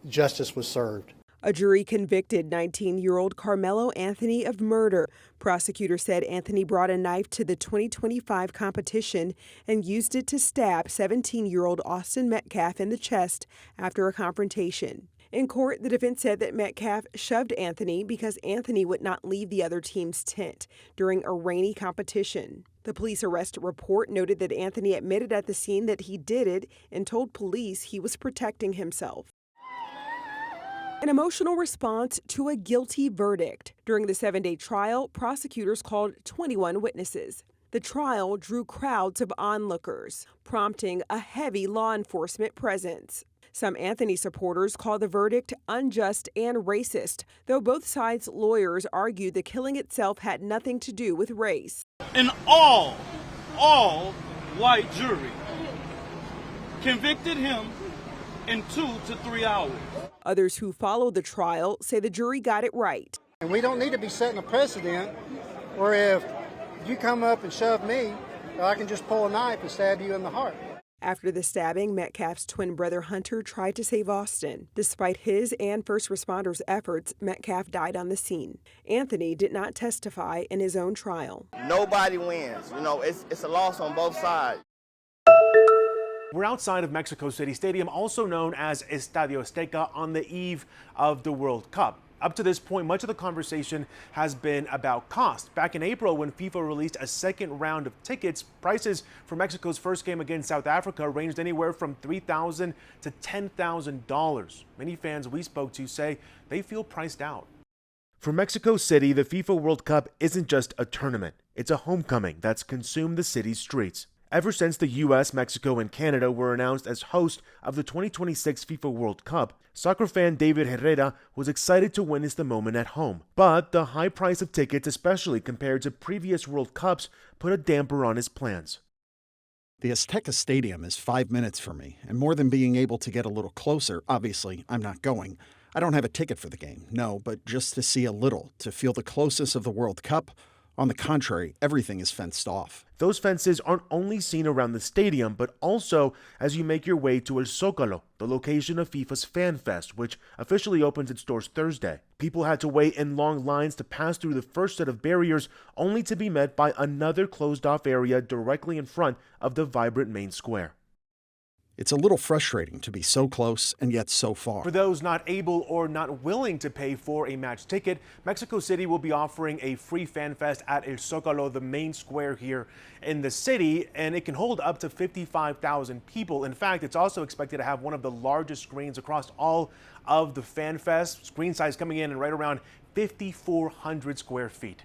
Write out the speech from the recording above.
justice was served. A jury convicted 19-year-old Karmelo Anthony of murder. Prosecutors said Anthony brought a knife to the 2025 competition and used it to stab 17-year-old Austin Metcalf in the chest after a confrontation. In court, the defense said that Metcalf shoved Anthony because Anthony would not leave the other team's tent during a rainy competition. The police arrest report noted that Anthony admitted at the scene that he did it and told police he was protecting himself. An emotional response to a guilty verdict. During the 7-day trial, prosecutors called 21 witnesses. The trial drew crowds of onlookers, prompting a heavy law enforcement presence. Some Anthony supporters call the verdict unjust and racist, though both sides' lawyers argued the killing itself had nothing to do with race. An all-white jury convicted him in 2 to 3 hours. Others who followed the trial say the jury got it right. And we don't need to be setting a precedent where if you come up and shove me, I can just pull a knife and stab you in the heart. After the stabbing, Metcalf's twin brother Hunter tried to save Austin. Despite his and first responders' efforts, Metcalf died on the scene. Anthony did not testify in his own trial. Nobody wins. You know, it's a loss on both sides. We're outside of Mexico City Stadium, also known as Estadio Azteca, on the eve of the World Cup. Up to this point, much of the conversation has been about cost. Back in April, when FIFA released a second round of tickets, prices for Mexico's first game against South Africa ranged anywhere from $3,000 to $10,000. Many fans we spoke to say they feel priced out. For Mexico City, the FIFA World Cup isn't just a tournament. It's a homecoming that's consumed the city's streets. Ever since the U.S., Mexico, and Canada were announced as host of the 2026 FIFA World Cup, soccer fan David Herrera was excited to witness the moment at home. But the high price of tickets, especially compared to previous World Cups, put a damper on his plans. The Azteca Stadium is 5 minutes for me, and more than being able to get a little closer, obviously, I'm not going. I don't have a ticket for the game, no, but just to see a little, to feel the closeness of the World Cup. On the contrary, everything is fenced off. Those fences aren't only seen around the stadium, but also as you make your way to El Zócalo, the location of FIFA's Fan Fest, which officially opens its doors Thursday. People had to wait in long lines to pass through the first set of barriers, only to be met by another closed-off area directly in front of the vibrant main square. It's a little frustrating to be so close and yet so far. For those not able or not willing to pay for a match ticket, Mexico City will be offering a free fan fest at El Zócalo, the main square here in the city, and it can hold up to 55,000 people. In fact, it's also expected to have one of the largest screens across all of the fan fest, screen size coming in at right around 5,400 square feet.